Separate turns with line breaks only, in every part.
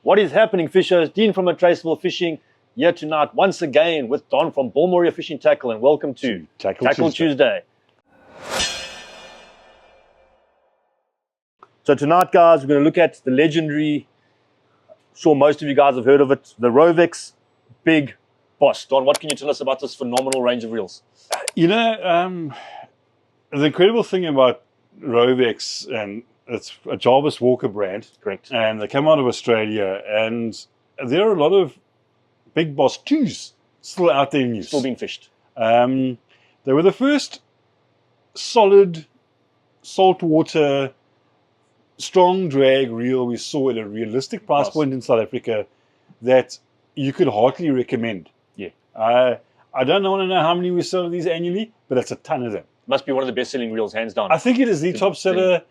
What is happening, fishers? Dean from Untraceable Fishing here tonight, once again with Don from Bulletproof Fishing Tackle, and welcome to Tackle Tuesday. So tonight, guys, we're going to look at the legendary, I'm sure most of you guys have heard of it, the Rovex Big Boss. Don, what can you tell us about this phenomenal range of reels?
You know, the incredible thing about Rovex, and it's a Jarvis Walker brand.
Correct.
And they come out of Australia, and there are a lot of Big Boss 2s still out there in use.
Still being fished.
They were the first solid, saltwater, strong drag reel we saw at a realistic price point in South Africa that you could heartily recommend.
Yeah.
I don't want to know how many we sell of these annually, but it's a ton of them.
Must be one of the best-selling reels, hands down.
I think it is the top seller.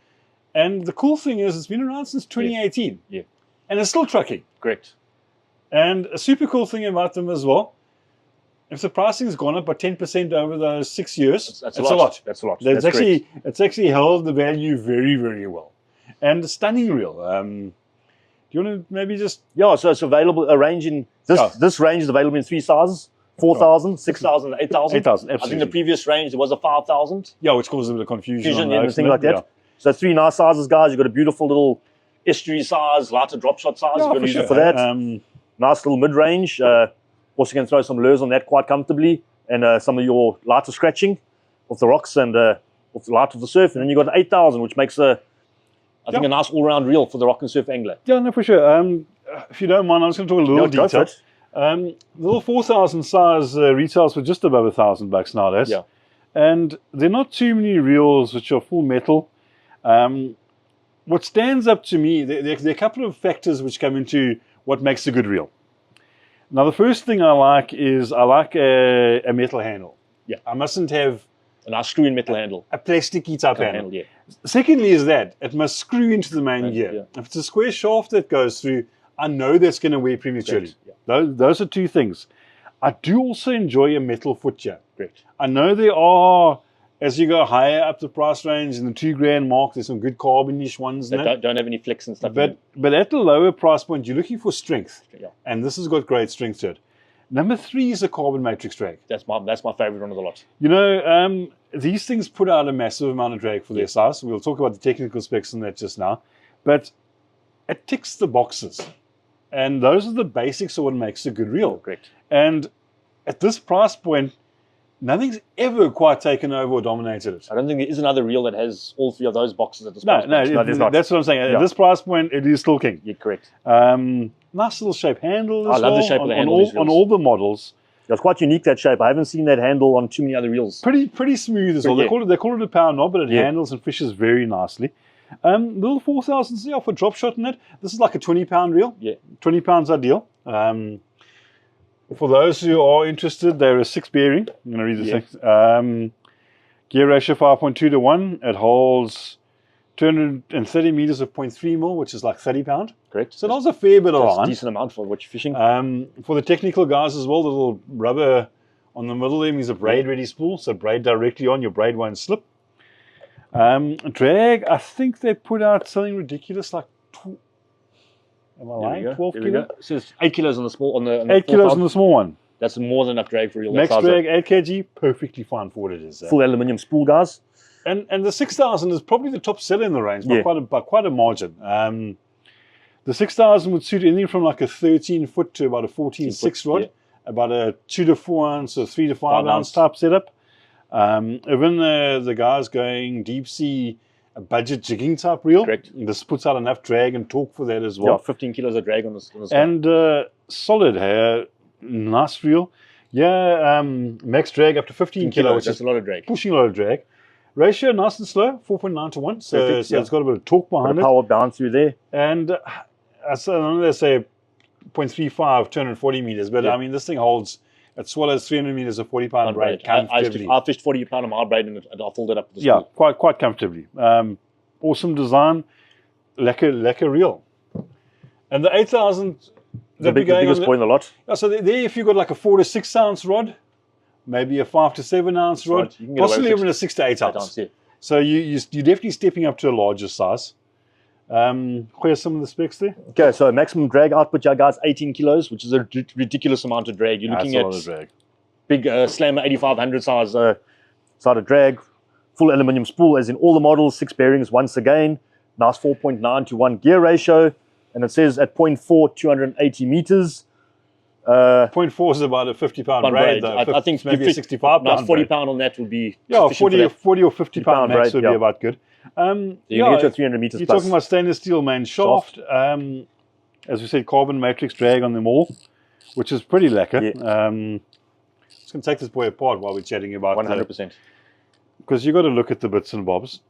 And the cool thing is it's been around since 2018.
Yeah.
And it's still trucking.
Correct.
And a super cool thing about them as well, if the pricing has gone up by 10% over those 6 years,
that's a lot. That's a lot.
It's actually held the value very, very well. And a stunning reel. Do you want to maybe just...
Yeah, so it's available, a range in... This range is available in 3 sizes. 4,000, 6,000, 8,000.
8,000,
I
absolutely.
think the previous range, there was a 5,000.
Yeah, which caused a bit of confusion.
And things like that. Yeah. So 3 nice sizes, guys. You've got a beautiful little estuary size, lighter drop shot size.
Yeah,
You've got to use it for that. Nice little mid-range. Also can throw some lures on that quite comfortably. And some of your lighter scratching off the rocks and off the light of the surf. And then you've got an 8,000, which makes I think a nice all-round reel for the rock and surf angler.
Yeah, no, for sure. If you don't mind, I'm just going to talk a little detail. The little 4,000 size retails for just above $1,000 nowadays.
Yeah.
And there are not too many reels which are full metal. What stands up to me, there are a couple of factors which come into what makes a good reel. Now, the first thing I like is a metal handle.
Yeah.
I mustn't have
a nice screw-in metal handle.
A plasticky type handle.
Yeah.
Secondly is that it must screw into the main gear. Yeah. If it's a square shaft that goes through, I know that's going to wear prematurely. Yeah. Those are two things. I do also enjoy a metal foot here.
Correct.
I know there are, as you go higher up the price range, in the $2,000 mark, there's some good carbon-ish ones.
That don't have any flex and stuff.
But at the lower price point, you're looking for strength.
Yeah.
And this has got great strength to it. Number 3 is a carbon matrix drag.
That's my favorite one of the lot.
You know, these things put out a massive amount of drag for their size. We'll talk about the technical specs on that just now. But it ticks the boxes. And those are the basics of what makes a good reel.
Correct.
And at this price point, nothing's ever quite taken over or dominated it.
I don't think there is another reel that has all 3 of those boxes at this price point.
No, there's not. That's what I'm saying. At this price point, it is still king.
Yeah, correct.
Nice little shape handle as
I love the shape of the handle
on all the models.
It's quite unique, that shape. I haven't seen that handle on too many other reels.
Pretty smooth as well. They call it a power knob, but it handles and fishes very nicely. Little 4,000 for drop shot in it. This is like a 20-pound reel. Yeah. 20 pounds ideal. For those who are interested, there is 6 bearing. I'm going to read the 6. Gear ratio 5.2 to 1. It holds 230 meters of 0.3 mil, which is like 30 pound.
Correct.
So that's a fair bit of line.
A decent amount for what you're fishing.
For the technical guys as well, the little rubber on the middle there means a braid ready spool. So braid directly on, your braid won't slip. Drag, I think they put out something ridiculous like 12 kilos?
So it's 8 kilos on the small, on the
8 kilos on the small one.
That's more than enough drag for a reel.
Max drag 8 kg, perfectly fine for what it is.
Full aluminium spool, guys.
And the 6,000 is probably the top seller in the range by quite a margin. The 6,000 would suit anything from like a 13 foot to about a 14.6 rod, about a 2 to 4 ounce or 3 to 5 ounce type setup. Even the guys going deep sea, a budget jigging type reel. Correct. This puts out enough drag and torque for that as well.
Yeah, 15 kilos of drag on this.
And solid, nice reel. Yeah, max drag up to 15 kilos.
That's a lot of drag.
Pushing a lot of drag. Ratio nice and slow, 4.9 to 1. So, it's got a bit of torque behind it.
Power bounce through there.
And I know they say 0.35, 240 meters, but I mean, this thing holds, it swallows 300 meters of 40-pound braid comfortably.
I fished 40-pound on my braid and I filled it up with the
spool. Yeah, quite comfortably. Awesome design, lekker reel. And the 8,000...
The biggest point in the lot.
So there, if you've got like a 4 to 6 ounce rod, maybe a 5 to 7 ounce rod, possibly even a 6 to 8 ounce. So you're definitely stepping up to a larger size. Here's some of the specs there.
Okay, so maximum drag output, yeah, guys, 18 kilos, which is a ridiculous amount of drag. You're looking
That's
at
a lot of drag.
big Slammer 8500 size side of drag, full aluminium spool, as in all the models, 6 bearings once again, nice 4.9 to 1 gear ratio, and it says at 0.4, 280 meters.
0.4 is about a 50-pound braid, though.
I think
maybe a 65-pound
nice 40
braid.
pound on that would be
Yeah, 40 or 50-pound max
braid,
would be about good.
You get to 300 meters
You're
plus.
talking about stainless steel main shaft. As we said, carbon matrix drag on them all, which is pretty lacquer.
Yeah.
Just going to take this boy apart while we're chatting about
100%.
Because you've got to look at the bits and bobs.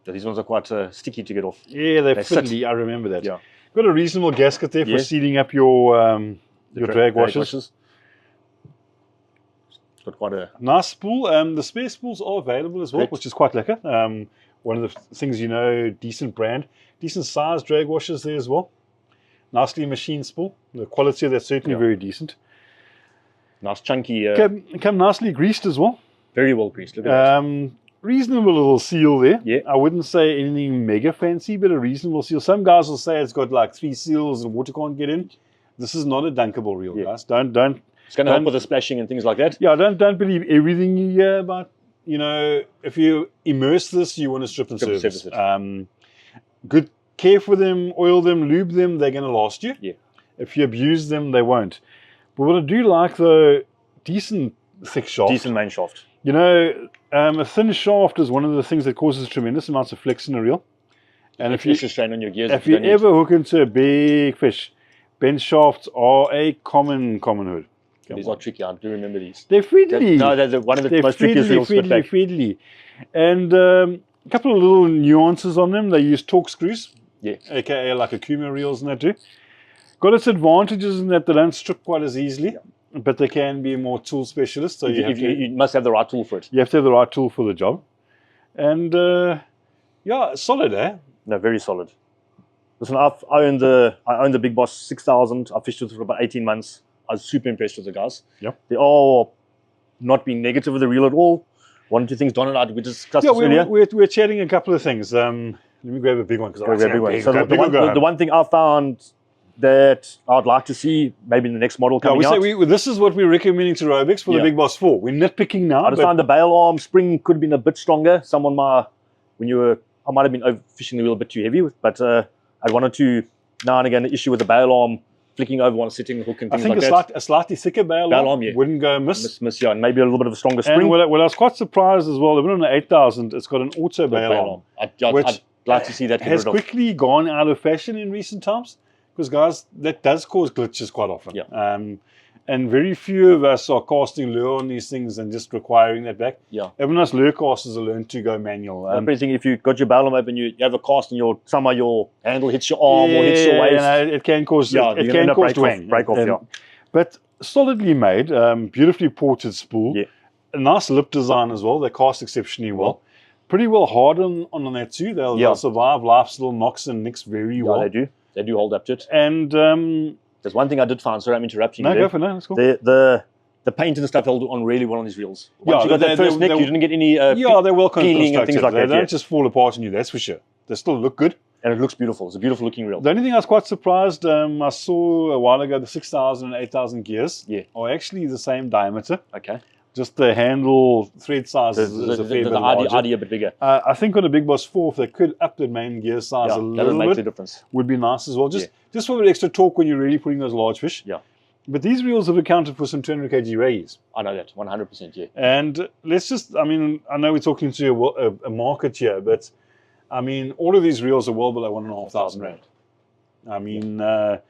So these ones are quite sticky to get off.
Yeah, they're fiddly. I remember that. Yeah. Got a reasonable gasket there for sealing up your drag washers.
It's got quite a
nice spool. The spare spools are available as well, which is quite lacquer. One of the things, decent brand, decent size drag washers there as well. Nicely machined spool. The quality of that's certainly very decent.
Nice chunky.
Come nicely greased as well.
Very well greased. Look at that.
Reasonable little seal there.
Yeah.
I wouldn't say anything mega fancy, but a reasonable seal. Some guys will say it's got like 3 seals and water can't get in. This is not a dunkable reel, guys. Don't.
It's going to help with the splashing and things like that.
Yeah, don't believe everything you hear about. If you immerse this, you want to strip and service it. Good care for them, oil them, lube them. They're going to last you.
Yeah.
If you abuse them, they won't. But what I do like, though, decent thick shaft.
Decent main shaft.
A thin shaft is one of the things that causes tremendous amounts of flex in a reel. And if you
strain on your gears,
if you ever hook into a big fish, bent shafts are a common hood.
These are tricky. I do remember these.
They're fiddly.
They're one of the most trickiest reels to put back.
Fiddly. And a couple of little nuances on them. They use torque screws, aka like Akuma reels and that too. Got its advantages in that they don't strip quite as easily. But they can be more tool specialists. So
you must have the right tool for it.
You have to have the right tool for the job. And solid, eh?
No, very solid. Listen, I owned the Big Boss 6000. I fished with it for about 18 months. I was super impressed with the guys.
Yep.
They are not being negative with the reel at all. One or two things Don and I we discussed this earlier.
We're chatting a couple of things. Let me grab a big one because I
grab big. So the one thing I found that I'd like to see maybe in the next model coming out.
This is what we're recommending to Rovex for the Big Boss 4. We're nitpicking now.
I just found the bail arm spring could have been a bit stronger. I might have been overfishing the wheel a bit too heavy, but I had one or two now and again an issue with the bail arm flicking over while sitting the hook and things like that.
I think a slightly thicker bail arm wouldn't go amiss.
And maybe a little bit of a stronger spring.
And what I was quite surprised as well, even on the 8000, it's got an auto bail arm.
I'd like to see that
has quickly gone out of fashion in recent times. Because, guys, that does cause glitches quite often.
Yeah.
And very few of us are casting lure on these things and just requiring that back.
Yeah.
Even us lure casters are learned to go manual.
If you've got your bail arm open, you have a cast and somehow your handle hits your arm or hits your waist.
It can cause twang.
Break off.
But solidly made, beautifully ported spool.
Yeah.
A nice lip design as well. They cast exceptionally well. Pretty well hard on that too. They'll survive life's little knocks and nicks very well.
They do. They do hold up to it.
And
there's one thing I did find. Sorry, I'm interrupting you.
No, go for it. That's cool.
The paint and stuff held on really well on these reels. Once you got that first nick, you didn't get any
they're well
peeling and things like that.
They don't just fall apart on you, that's for sure. They still look good.
And it looks beautiful. It's a beautiful looking reel.
The only thing I was quite surprised, I saw a while ago the 6,000 and 8,000 gears are actually the same diameter.
Okay.
Just the handle thread size is a fair bit larger.
The ID a bit bigger.
I think on a Big Boss 4, if they could up the main gear size a little bit,
the difference.
Would be nice as well. Just for a bit extra torque when you're really putting those large fish.
Yeah.
But these reels have accounted for some 200 kg rays.
I know that, 100%, yeah.
And I know we're talking to a market here, but all of these reels are well below 1,500 rand.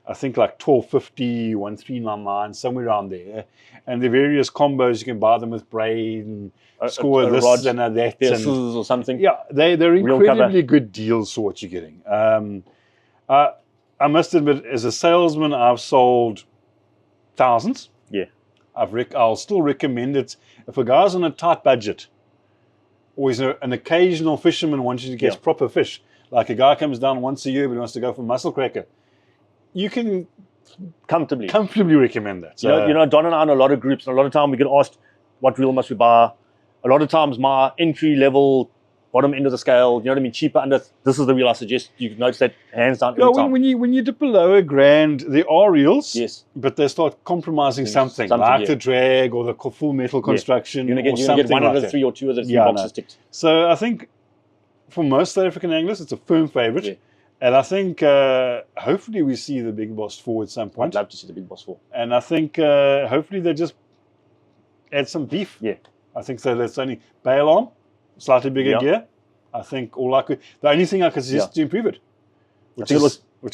I think like 1250, 1399, somewhere around there. And the various combos, you can buy them with braid and score this
rod,
and that.
or something.
Yeah, they're incredibly good deals for what you're getting. I must admit, as a salesman, I've sold thousands.
Yeah.
I'll still recommend it. If a guy's on a tight budget, or he's an occasional fisherman wanting to catch proper fish, like a guy comes down once a year but he wants to go for mussel cracker, you can comfortably recommend that. So,
Don and I in a lot of groups, and a lot of time we get asked, what reel must we buy? A lot of times my entry level bottom end of the scale. You know what I mean? Cheaper under. This is the reel I suggest. You can notice that hands down every time.
When you dip below $1,000, there are reels.
Yes.
But they start compromising something like the drag or the full metal construction.
You're going to get one of the three or two of the three boxes ticked.
So I think for most South African anglers, it's a firm favorite. Yeah. And I think hopefully we see the Big Boss 4 at some point.
I'd love to see the Big Boss 4.
And I think hopefully they just add some beef.
Yeah.
I think so. That's only bail arm, slightly bigger gear. I think the only thing I could suggest to improve it, which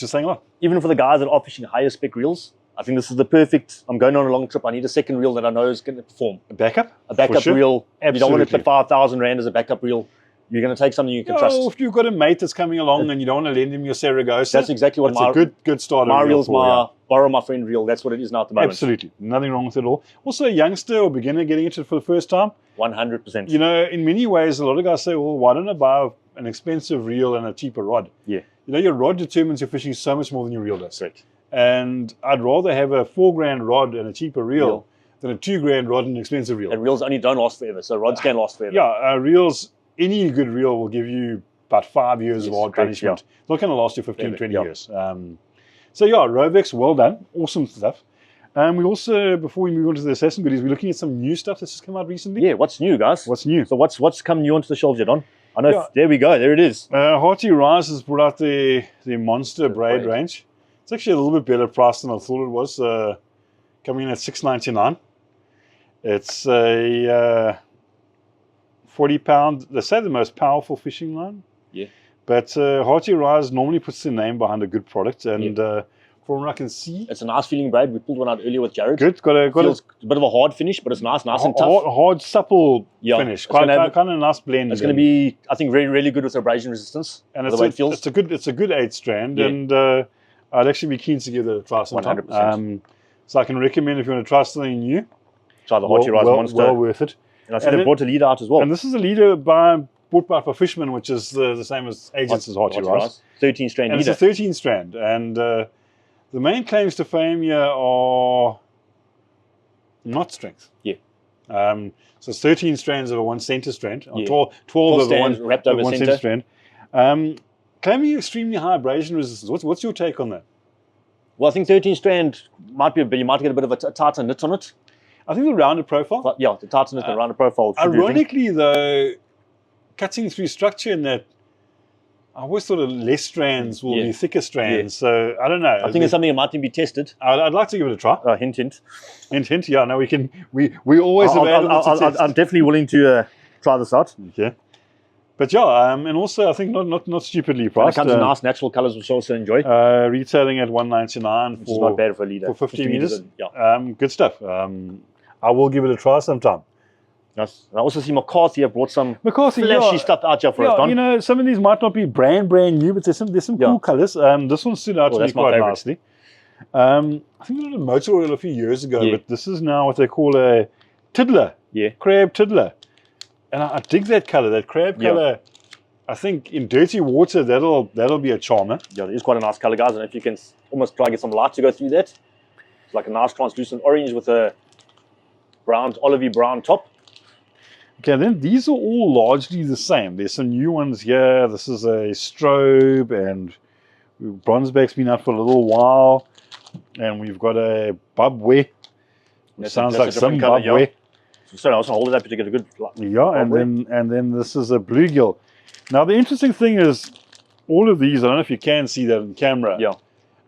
is saying a lot.
Even for the guys that are fishing higher spec reels, I think this is the perfect. I'm going on a long trip. I need a second reel that I know is going to perform.
A backup
reel. Absolutely. You don't want to put 5,000 rand as a backup reel. You're going to take something you can trust.
If you've got a mate that's coming along and you don't want to lend him your Saragossa,
that's exactly what
a good start.
My reel's borrow my friend reel. That's what it is now at the moment.
Absolutely, nothing wrong with it at all. Also, a youngster or beginner getting into it for the first time.
100%.
You know, in many ways, a lot of guys say, "Well, why don't I buy an expensive reel and a cheaper rod?"
Yeah.
You know, your rod determines your fishing so much more than your reel does.
Correct.
And I'd rather have a $4,000 rod and a cheaper reel than a $2,000 rod and an expensive reel.
And reels only don't last forever, so rods can last forever.
Yeah, reels. Any good reel will give you about 5 years of hard punishment. It's not going to last you 15, 20 years. So yeah, Rovex, well done. Awesome stuff. We also, before we move on to the assessment goodies, we're looking at some new stuff that's just come out recently.
Yeah, what's new, guys?
What's new?
So what's come new onto the shelves yet, Don? I know, there we go, there it is.
Hearty Rise has brought out the Monster Braid range. It's actually a little bit better price than I thought it was, coming in at $6.99. It's a 40-pound, they say the most powerful fishing line.
Yeah.
But Hearty Rise normally puts their name behind a good product, and from what I can see,
it's a nice feeling braid. We pulled one out earlier with Jared.
Good, got a
bit of a hard finish, but it's nice and tough.
Hard, supple finish. Kind of a nice blend.
It's going to be, I think, really good with abrasion resistance.
And the way it feels. It's a good 8 strand, and I'd actually be keen to give it a try sometime.
100%.
So I can recommend if you want to try something new,
try the Hearty Rise Monster.
Well worth it.
And I see they brought a leader out as well.
And this is a leader bought by Fisherman, which is the same as Agents as Hearty Rise.
13 strand leader.
And it's a 13 strand. And the main claims to fame here are not strength.
Yeah.
So it's 13 strands of a 1 center strand, or 12 of a
wrapped over
1 center strand. Claiming extremely high abrasion resistance. What's your take on that?
Well, I think 13 strand might be, but you might get a bit of a tighter knit on it.
I think the rounded profile.
But the tighter knit, the rounded profile.
Ironically, though, cutting through structure in that, I always thought of less strands will be thicker strands. So I don't know.
I think it's something that might be tested.
I'd like to give it a try.
Hint.
Hint. Yeah, no, we can. We always available to test.
I'm definitely willing to try this out.
Okay. But yeah, and also I think not stupidly priced.
And it comes in nice natural colours, which I also enjoy.
Retailing at $199
which is not bad for a leader.
For 50 meters. Good stuff. I will give it a try sometime.
Yes. And I also see McCarthy have brought some flashy stuff out here for us, Don.
You know, some of these might not be brand new, but there's some cool colours. This one stood out to me quite nicely. I think it was a motor oil a few years ago, but this is now what they call a tiddler.
Yeah.
Crab tiddler. And I dig that colour, that crab colour. I think in dirty water, that'll be a charmer.
Yeah, it is quite a nice colour, guys. And if you can almost try to get some light to go through that. It's like a nice translucent orange with a olivey brown top.
Okay, then these are all largely the same. There's some new ones here. This is a strobe, and Bronzeback's been out for a little while. And we've got a bubway. Sounds like some bubway.
So I also hold it up to get a good.
Yeah, and then this is a bluegill. Now the interesting thing is, all of these, I don't know if you can see that on camera.
Yeah.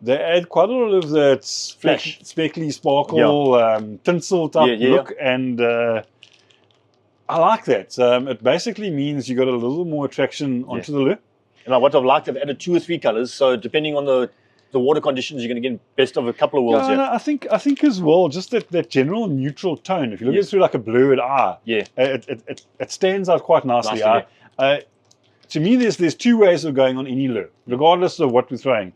They add quite a lot of that
flash,
speckly sparkle, tinsel type look, and I like that. It basically means you got a little more attraction onto the lure.
And what I've liked, I've added 2 or 3 colors, so depending on the water conditions, you're going to get best of a couple of worlds here.
I think as well, just that general neutral tone. If you look at it through like a blue it stands out quite nicely. To me, there's 2 ways of going on any lure, regardless of what we're throwing.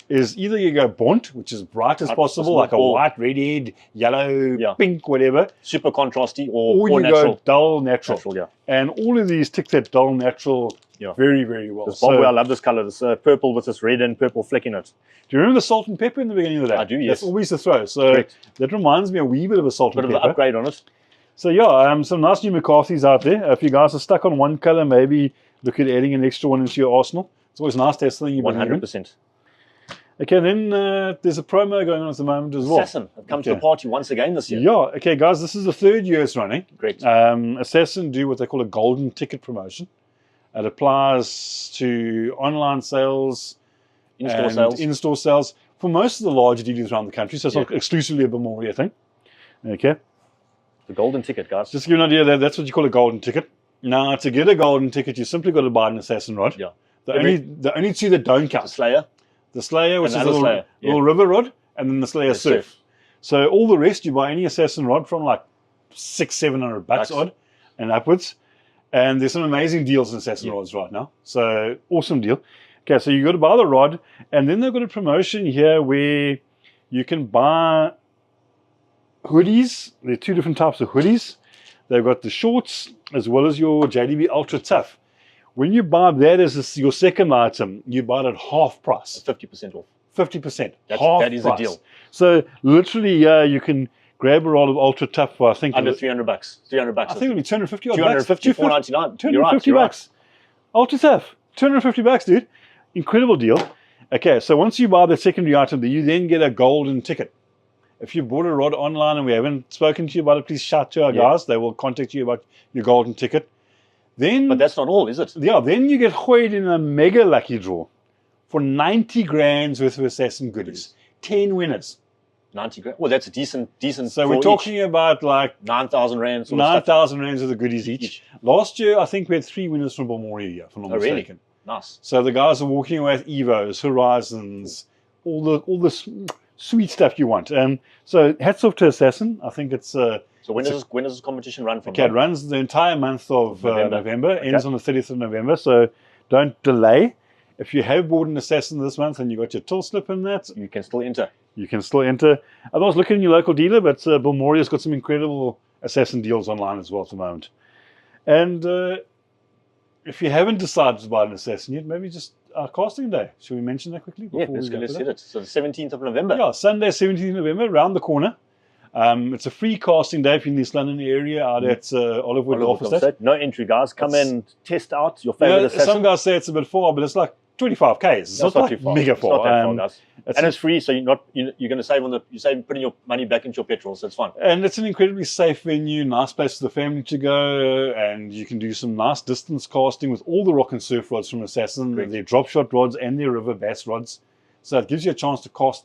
Is either you go bont, which is bright as possible, like a white, red, yellow, pink, whatever.
Super contrasty, or
you
natural.
Go dull natural. And all of these tick that dull natural very, very well.
This I love this color, this purple with this red and purple flick in it.
Do you remember the salt and pepper in the beginning of the day?
I do, yes.
That's always the throw. So that reminds me a wee bit of a salt and pepper.
Bit of an upgrade on it.
So yeah, some nice new McCarthy's out there. If you guys are stuck on one color, maybe look at adding an extra one into your arsenal. It's always nice to have something you believe in.
100%.
Okay, then there's a promo going on at the moment as well.
Assassin, I've come to the party once again this year.
Yeah, okay, guys, this is the 3rd year it's running.
Great.
Assassin do what they call a golden ticket promotion. It applies to online sales, in-store sales for most of the larger dealers around the country. So it's not exclusively a Bulmeria thing. Okay.
The golden ticket, guys.
Just to give you an idea, that's what you call a golden ticket. Now, to get a golden ticket, you simply got to buy an Assassin rod.
Yeah.
The only two that don't count. The Slayer, which is a little river rod, and then the Slayer Surf. So all the rest, you buy any Assassin rod from like $600-700 odd and upwards. And there's some amazing deals in Assassin rods right now. So awesome deal. Okay, so you got to buy the rod, and then they've got a promotion here where you can buy hoodies. There are 2 different types of hoodies. They've got the shorts as well as your JDB Ultra Tough. When you buy that as your second item, you buy it at half price.
50% off.
50%.
That is a deal.
So literally, you can grab a roll of Ultra Tough for, I think,
under $300. $300.
I think it'll be 250 odd
250, $499.
250 bucks. Ultra Tough. 250 bucks, dude. Incredible deal. Okay, so once you buy the secondary item, you then get a golden ticket. If you bought a rod online and we haven't spoken to you about it, please shout to our guys. They will contact you about your golden ticket. Then,
but that's not all, is it?
Yeah, then you get hoyed in a mega lucky draw for 90 grand worth of Assassin goodies. 10 winners.
90 grand. Well, that's a decent.
So we're talking about like
9,000 rands.
9,000 rands of the goodies each. Last year, I think we had 3 winners from Bulmeria, if I'm not mistaken.
Really? Nice.
So the guys are walking away with Evos, Horizons, all the sweet stuff you want. So hats off to Assassin. I think it's.
So when does this competition run from?
Okay, it runs the entire month of November. Ends on the 30th of November. So don't delay. If you have bought an Assassin this month and you got your till slip in that,
you can still enter.
You can still enter. Otherwise, look in your local dealer, but Bulmeria's got some incredible Assassin deals online as well at the moment. And if you haven't decided to buy an Assassin yet, maybe just our casting day. Should we mention that quickly?
Yeah, let's hit it. So the 17th of November.
Yeah, Sunday, 17th of November, around the corner. It's a free casting day if you're in the East London area out at Olivewood Golf Estate.
No entry, guys. Come and test out your favorite Assassin.
Some guys say it's a bit far, but it's like 25 Ks. It's not like
too far.
Mega far.
It's not that far, guys. And it's free, so you're going to save putting your money back into your petrol, so it's fun.
And it's an incredibly safe venue, nice place for the family to go, and you can do some nice distance casting with all the rock and surf rods from Assassin, their drop shot rods and their river bass rods. So it gives you a chance to cast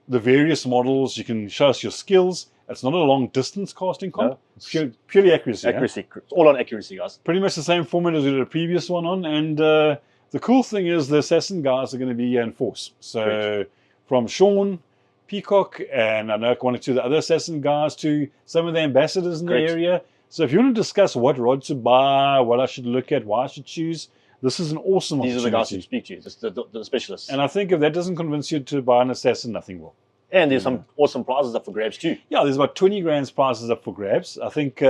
the various models. You can show us your skills. It's not a long distance casting comp. No. Purely accuracy.
Accuracy. It's all on accuracy, guys.
Pretty much the same format as we did a previous one on. And the cool thing is the Assassin guys are going to be here in force. So from Sean, Peacock, and I know one or two of the other Assassin guys to some of the ambassadors in the area. So if you want to discuss what rod to buy, what I should look at, why I should choose, this is an awesome opportunity.
These are the guys who speak to you, the specialists.
And I think if that doesn't convince you to buy an Assassin, nothing will.
And there's some awesome prizes up for grabs too. Yeah,
there's about 20 grand prizes up for grabs. I think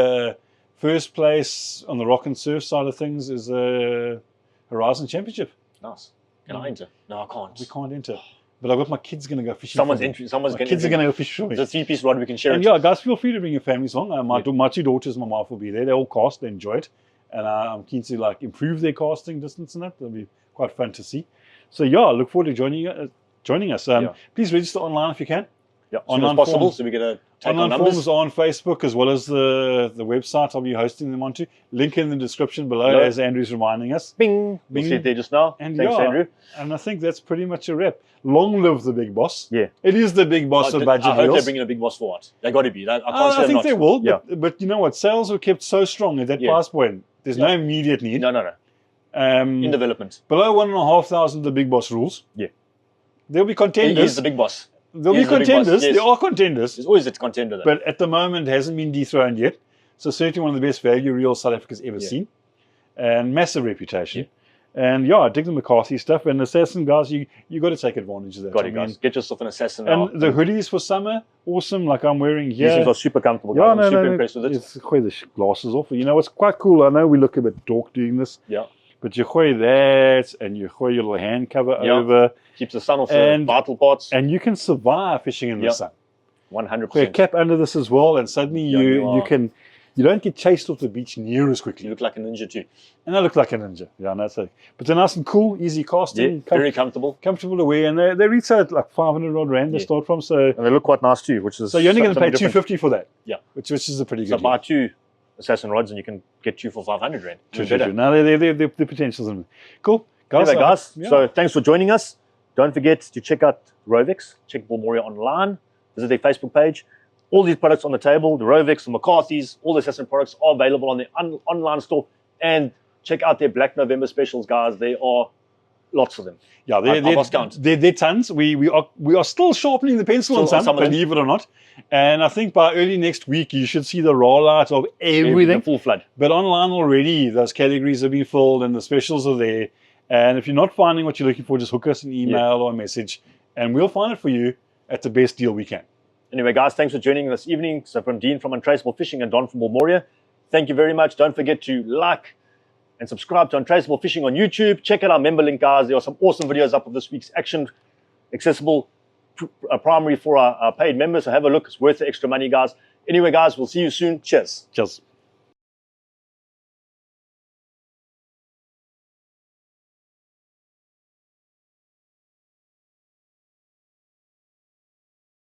first place on the rock and surf side of things is a Horizon Championship.
Nice. Can I enter? No, I can't.
We can't enter. But I've got my kids going to go fishing.
Someone's entry.
Kids are going to go fishing.
It's a three-piece rod. We can share
it. And guys, feel free to bring your families along. My 2 daughters, my wife will be there. They all cast. They enjoy it. And I'm keen to improve their casting distance and that. It'll be quite fun to see. So I look forward to joining us. Please register online if you can.
Yeah, as soon as possible, forms, so we get a take
online forms on Facebook as well as the website I'll be hosting them onto. Link in the description below, as Andrew's reminding us.
Bing! We'll see it there just now.
And
thanks, Andrew.
And I think that's pretty much a wrap. Long live the Big Boss.
Yeah.
It is the Big Boss of budget
I hope
deals.
they're bringing a Big Boss for what? They got to be.
I think they will. But you know what? Sales were kept so strong at that price point. There's no immediate need.
No. In development.
Below 1,500, the Big Boss rules.
Yeah.
There'll be contenders.
He is the Big Boss.
There'll be contenders. Yes. There are contenders.
There's always a contender, though.
But at the moment, it hasn't been dethroned yet. So certainly one of the best value reels South Africa's ever seen. And massive reputation. Yeah. And I dig the McCarthy stuff. And Assassin, guys, you got to take advantage of that.
Got it, guys. Get yourself an Assassin
now. And the hoodies for summer, awesome, like I'm wearing here.
These things are super comfortable, guys. I'm super impressed with it.
It's quite the glasses off. You know, it's quite cool. I know we look a bit dork doing this.
Yeah.
But you hoy that, and you hoy your little hand cover over.
Keeps the sun off the vital parts.
And you can survive fishing in the sun.
100%.
Put a cap under this as well, and suddenly you can you don't get chased off the beach near as quickly.
You look like a ninja too.
And I look like a ninja. Yeah, and that's it. But they're nice and cool, easy casting.
Yeah, very comfortable.
Comfortable to wear. And they retail at like 500 odd rand they start from. So,
and they look quite nice too, which is
so you're only going to pay 250 for that.
Yeah.
Which is a pretty good
So
deal.
buy 2 assassin rods and you can get 2 for 500 rand.
True. Now the potential's in. Cool. Guys,
anyway, guys, so thanks for joining us. Don't forget to check out Rovex, check Bull Moria online, visit their Facebook page. All these products on the table, the Rovex, the McCarthy's, all the assassin products are available on their online store. And check out their Black November specials, guys. There are lots of them.
Yeah, they're tons. We are still sharpening the pencil on some, believe it or not. And I think by early next week, you should see the rollout of everything.
Full flood.
But online already, those categories have been filled and the specials are there. And if you're not finding what you're looking for, just hook us an email or a message, and we'll find it for you at the best deal we can.
Anyway, guys, thanks for joining this evening. So from Dean from Untraceable Fishing and Don from Bull Moria, thank you very much. Don't forget to like and subscribe to Untraceable Fishing on YouTube. Check out our member link, guys. There are some awesome videos up of this week's action, accessible primary for our paid members. So have a look. It's worth the extra money, guys. Anyway, guys, we'll see you soon. Cheers.
Cheers.